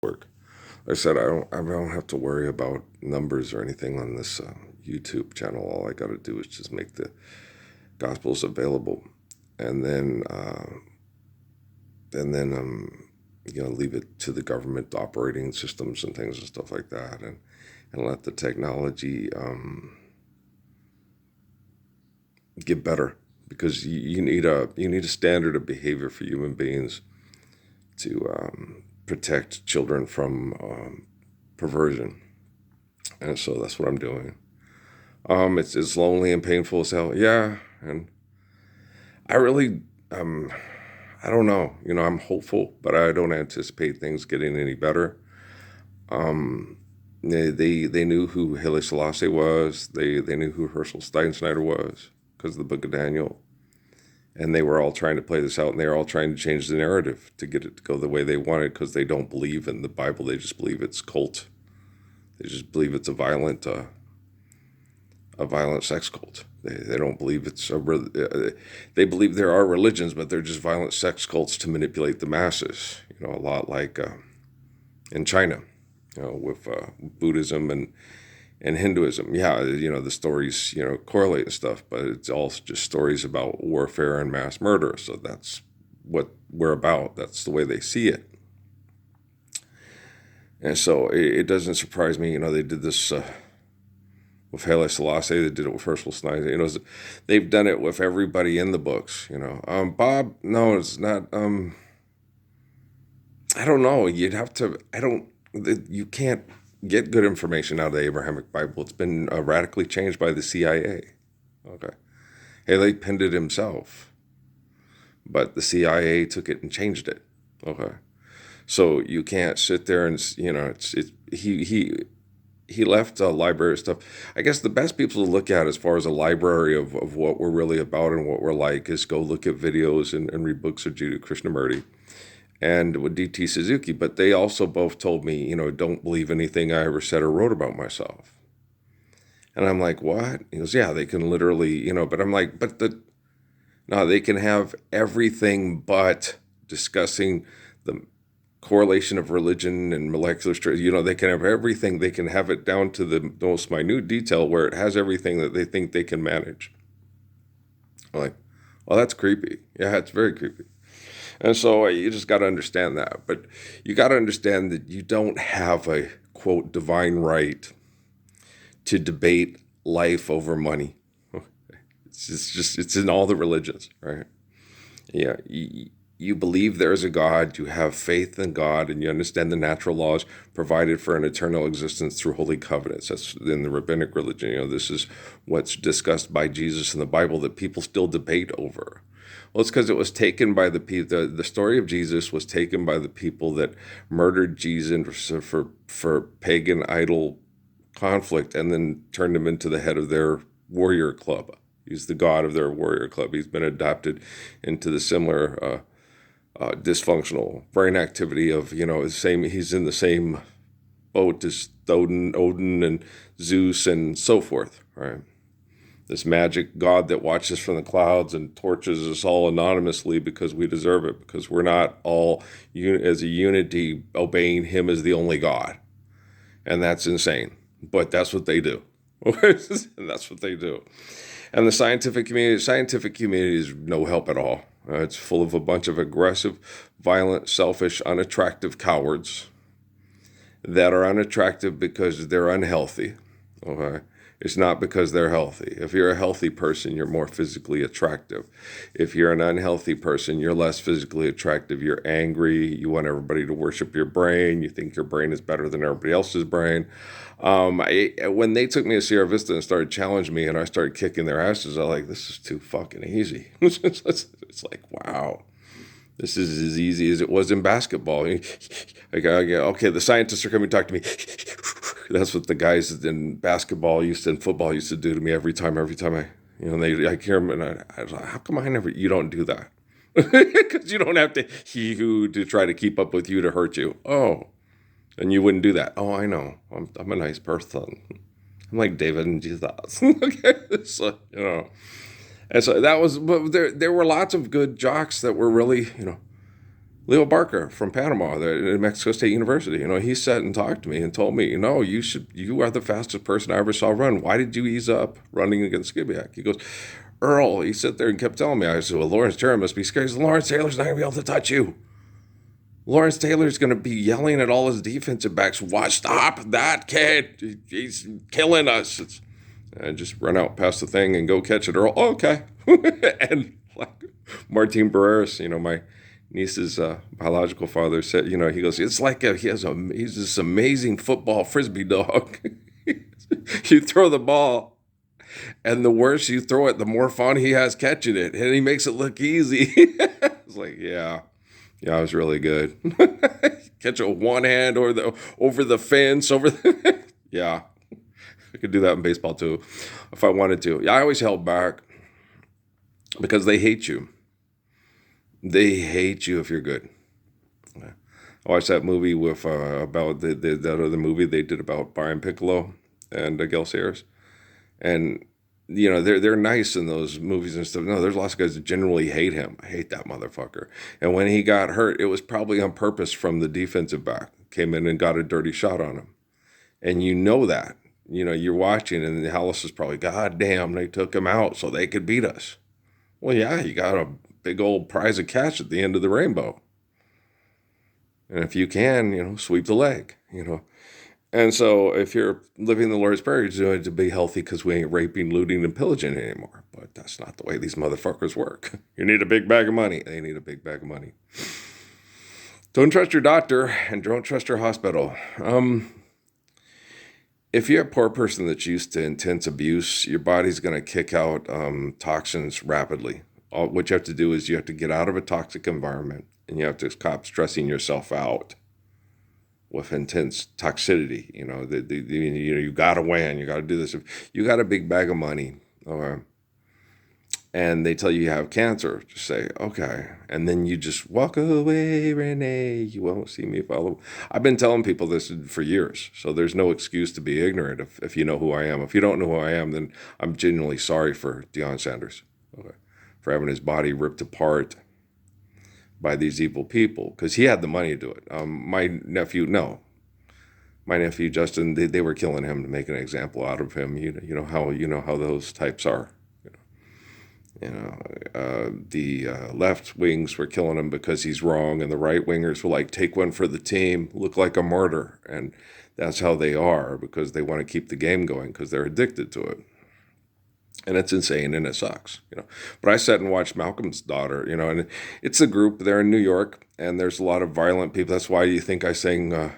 work. Like I said, I don't have to worry about numbers or anything on this YouTube channel. All I got to do is just make the Gospels available, and then leave it to the government operating systems and things and stuff like that, and let the technology get better, because you need a standard of behavior for human beings to protect children from perversion. And so that's what I'm doing. It's lonely and painful as hell, yeah. And I really I don't know. I'm hopeful, but I don't anticipate things getting any better. They knew who Haile Selassie was. They knew who Herschel Steinschneider was because of the Book of Daniel. And they were all trying to play this out, and they were all trying to change the narrative to get it to go the way they wanted, because they don't believe in the Bible. They just believe it's cult. They just believe it's a violent sex cult. They don't believe they believe there are religions, but they're just violent sex cults to manipulate the masses. A lot like in China, with Buddhism and Hinduism. Yeah, the stories, correlate and stuff, but it's all just stories about warfare and mass murder. So that's what we're about. That's the way they see it. And so it doesn't surprise me. They did this with Haile Selassie. They did it with Herschel Snyder. They've done it with everybody in the books. Bob, no, it's not. I don't know. You'd have to. You can't get good information out of the Abrahamic Bible. It's been radically changed by the CIA. Okay. Haile penned it himself, but the CIA took it and changed it. Okay. So you can't sit there and, he left a library of stuff. I guess the best people to look at as far as a library of what we're really about and what we're like is go look at videos and read books of Jiddu Krishnamurti and with D.T. Suzuki. But they also both told me, don't believe anything I ever said or wrote about myself. And I'm like, what? He goes, yeah, they can literally, but I'm like, no, they can have everything but discussing the correlation of religion and molecular structure. They can have everything. They can have it down to the most minute detail where it has everything that they think they can manage. I'm like, well, that's creepy. Yeah, it's very creepy. And so you just got to understand that. But you got to understand that you don't have a, quote, divine right to debate life over money. It's in all the religions, right? Yeah, you believe there's a God, you have faith in God, and you understand the natural laws provided for an eternal existence through holy covenants. That's in the rabbinic religion. This is what's discussed by Jesus in the Bible that people still debate over. Well, it's because it was taken by the people. The story of Jesus was taken by the people that murdered Jesus for pagan idol conflict, and then turned him into the head of their warrior club. He's the god of their warrior club. He's been adopted into the similar dysfunctional brain activity of, the same. He's in the same boat as Odin and Zeus and so forth, right? This magic god that watches from the clouds and tortures us all anonymously because we deserve it, because we're not all as a unity obeying him as the only god. And that's insane. But that's what they do. And that's what they do. And the scientific community is no help at all. It's full of a bunch of aggressive, violent, selfish, unattractive cowards that are unattractive because they're unhealthy. Okay? It's not because they're healthy. If you're a healthy person, you're more physically attractive. If you're an unhealthy person, you're less physically attractive. You're angry. You want everybody to worship your brain. You think your brain is better than everybody else's brain. When they took me to Sierra Vista and started challenging me and I started kicking their asses, I was like, this is too fucking easy. It's like, wow. This is as easy as it was in basketball. Okay, the scientists are coming to talk to me. That's what the guys in basketball and football used to do to me every time I, I hear them, and I was like, how come you don't do that? Because you don't have to try to keep up with you to hurt you. Oh, and you wouldn't do that. Oh, I know. I'm a nice person. I'm like David and Jesus. Okay, so, And so that was, but there were lots of good jocks that were really, Leo Barker from Panama, at Mexico State University. He sat and talked to me and told me, you are the fastest person I ever saw run. Why did you ease up running against Skibiak? He goes, Earl, he sat there and kept telling me. I said, well, Lawrence Taylor must be scared. Lawrence Taylor's not going to be able to touch you. Lawrence Taylor's going to be yelling at all his defensive backs, "Watch, stop that kid. He's killing us." And just run out past the thing and go catch it, Earl. Oh, okay. And like Martin Barreras, my niece's biological father said, he goes, it's like he's this amazing football frisbee dog. You throw the ball, and the worse you throw it, the more fun he has catching it, and he makes it look easy. It's like, yeah, I was really good. Catch it with one hand or over the fence, yeah. I could do that in baseball too, if I wanted to. Yeah, I always held back because they hate you. They hate you if you're good. I watched that movie with about that other movie they did about Brian Piccolo and Gil Sayers, and they're nice in those movies and stuff. No, there's lots of guys that generally hate him. I hate that motherfucker. And when he got hurt, it was probably on purpose from the defensive back. Came in and got a dirty shot on him, and that. You're watching, and Hollis is probably, God damn, they took him out so they could beat us. Well, yeah, you got a big old prize of cash at the end of the rainbow. And if you can, sweep the leg, And so if you're living the Lord's Prayer, you're doing it to be healthy because we ain't raping, looting, and pillaging anymore. But that's not the way these motherfuckers work. You need a big bag of money. They need a big bag of money. Don't trust your doctor, and don't trust your hospital. If you're a poor person that's used to intense abuse, your body's going to kick out toxins rapidly. What you have to do is you have to get out of a toxic environment, and you have to stop stressing yourself out with intense toxicity. You got to win. You got to do this. If you got a big bag of money, and they tell you have cancer, just say, okay. And then you just walk away, Renee. You won't see me follow. I've been telling people this for years, so there's no excuse to be ignorant if you know who I am. If you don't know who I am, then I'm genuinely sorry for Deion Sanders, okay, for having his body ripped apart by these evil people, because he had the money to do it. My nephew Justin, they were killing him to make an example out of him. You know how those types are. The left wings were killing him because he's wrong, and the right wingers were like, take one for the team, look like a martyr. And that's how they are, because they want to keep the game going because they're addicted to it. And it's insane, and it sucks, But I sat and watched Malcolm's daughter, and it's a group. They're in New York, and there's a lot of violent people. That's why you think I sing,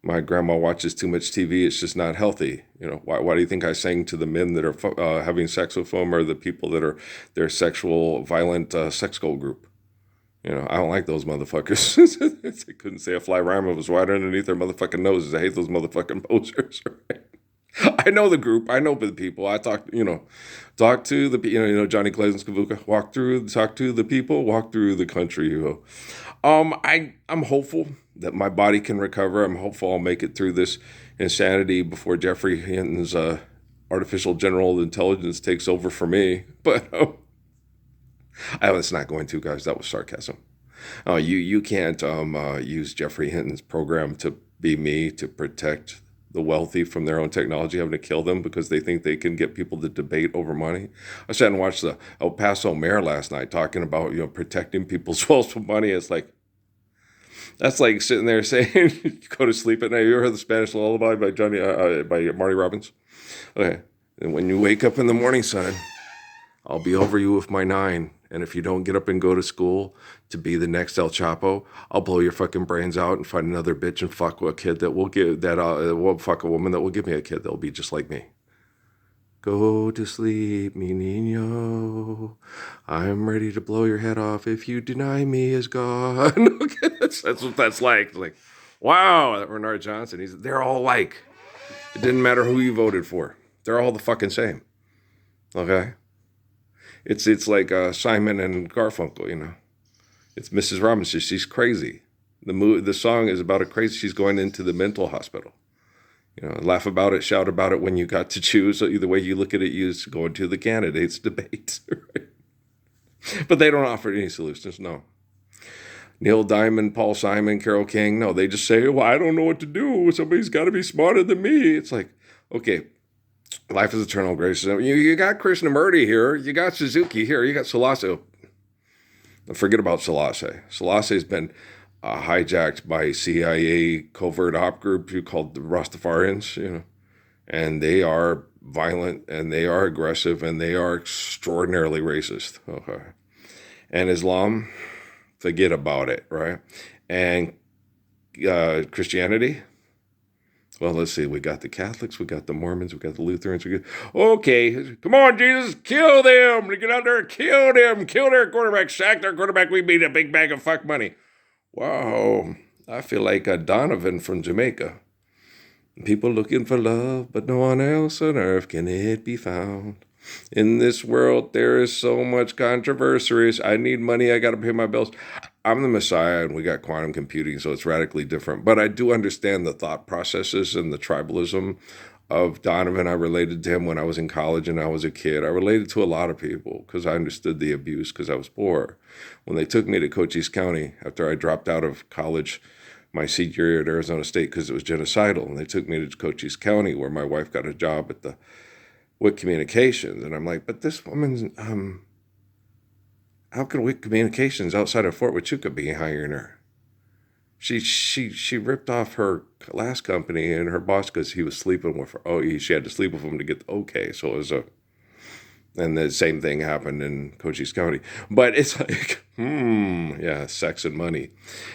my grandma watches too much TV. It's just not healthy. Why do you think I sang to the men that are having sex with them, or the people that are their sexual, violent sex goal group? I don't like those motherfuckers. I couldn't say a fly rhyme. It was right underneath their motherfucking noses. I hate those motherfucking posers. Right? I know the group. I know the people. I talk to the, Johnny Clays and Skavuka. Talk to the people. Walk through the country. I'm hopeful that my body can recover. I'm hopeful I'll make it through this insanity before Jeffrey Hinton's artificial general intelligence takes over for me. But it's not going to, guys. That was sarcasm. You can't use Jeffrey Hinton's program to be me, to protect the wealthy from their own technology, having to kill them because they think they can get people to debate over money. I sat and watched the El Paso mayor last night talking about protecting people's wealth with money. It's like, that's like sitting there saying, you go to sleep at night. You ever heard the Spanish Lullaby by Marty Robbins? Okay. And when you wake up in the morning, son, I'll be over you with my 9. And if you don't get up and go to school to be the next El Chapo, I'll blow your fucking brains out and find another bitch and fuck a kid that will give will fuck a woman that will give me a kid that'll be just like me. Go to sleep, mi niño. I'm ready to blow your head off if you deny me as God. Okay, that's what that's like. It's like, wow, that Bernard Johnson. They're all like. It didn't matter who you voted for. They're all the fucking same. Okay? It's like Simon and Garfunkel, It's Mrs. Robinson. She's crazy. The song is about a crazy. She's going into the mental hospital. Laugh about it, shout about it when you got to choose. Either way you look at it, you just go into the candidates debate. Right? But they don't offer any solutions, no. Neil Diamond, Paul Simon, Carole King. No, they just say, well, I don't know what to do. Somebody's got to be smarter than me. It's like, okay, life is eternal grace. You got Krishnamurti here. You got Suzuki here. You got Selassie. Forget about Selassie. Selassie's been hijacked by CIA covert op group called the Rastafarians, and they are violent and they are aggressive and they are extraordinarily racist. Okay. And Islam, forget about it, right? And Christianity, well, let's see. We got the Catholics, we got the Mormons, we got the Lutherans. Okay, come on, Jesus, kill them. Get out there, kill them, kill their quarterback, sack their quarterback. We beat a big bag of fuck money. Wow, I feel like a Donovan from Jamaica. People looking for love, but no one else on earth can it be found. In this world, there is so much controversies. I need money. I got to pay my bills. I'm the Messiah, and we got quantum computing, so it's radically different. But I do understand the thought processes and the tribalism of Donovan. I related to him when I was in college and I was a kid. I related to a lot of people because I understood the abuse because I was poor. When they took me to Cochise County after I dropped out of college my senior year at Arizona State because it was genocidal, and they took me to Cochise County where my wife got a job at the WIC Communications, and I'm like, but this woman's, how can WIC Communications outside of Fort Huachuca be hiring her? She ripped off her last company, and her boss, because he was sleeping with her. Oh, she had to sleep with him to get the okay. So it was and the same thing happened in Cochise County. But it's like, yeah, sex and money.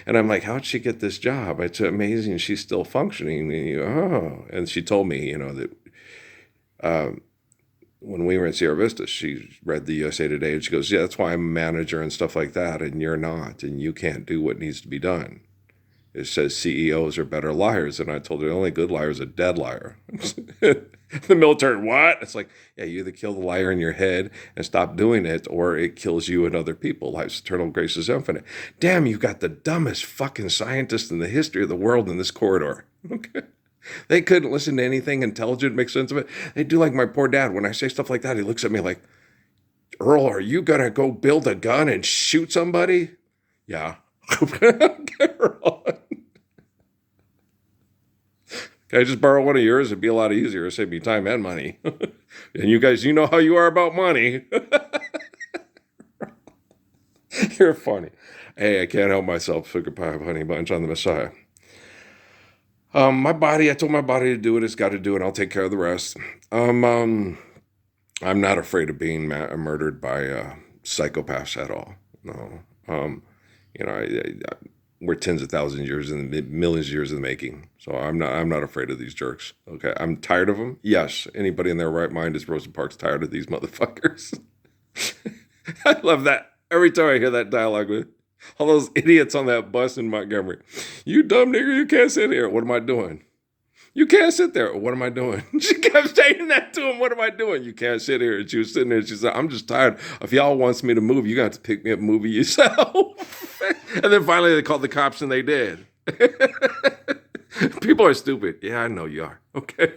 And I'm like, how'd she get this job? It's amazing she's still functioning. And she told me, that when we were in Sierra Vista, she read the USA Today, and she goes, yeah, that's why I'm a manager and stuff like that, and you're not, and you can't do what needs to be done. It says CEOs are better liars, and I told her the only good liar is a dead liar. The military, what? It's like, yeah, you either kill the liar in your head and stop doing it, or it kills you and other people. Life's eternal, grace is infinite. Damn, you got the dumbest fucking scientists in the history of the world in this corridor. Okay. They couldn't listen to anything intelligent, make sense of it. They do like my poor dad. When I say stuff like that, he looks at me like, Earl, are you going to go build a gun and shoot somebody? Yeah. Earl. Can I just borrow one of yours? It'd be a lot easier. It'd save me time and money. And you guys, you know how you are about money. You're funny. Hey, I can't help myself. Sugar pie, honey bunch on the Messiah. I told my body to do what it's got to do, and I'll take care of the rest. I'm not afraid of being murdered by psychopaths at all. No. We're tens of thousands of years and millions of years in the making. So I'm not afraid of these jerks. Okay. I'm tired of them. Yes. Anybody in their right mind is Rosa Parks tired of these motherfuckers. I love that. Every time I hear that dialogue with all those idiots on that bus in Montgomery. You dumb nigger, you can't sit here. What am I doing? You can't sit there. What am I doing? She kept saying that to him. What am I doing? You can't sit here. And she was sitting there. And she said, I'm just tired. If y'all wants me to move, you got to pick me up and move yourself. And then finally they called the cops, and they did. People are stupid. Yeah, I know you are. Okay.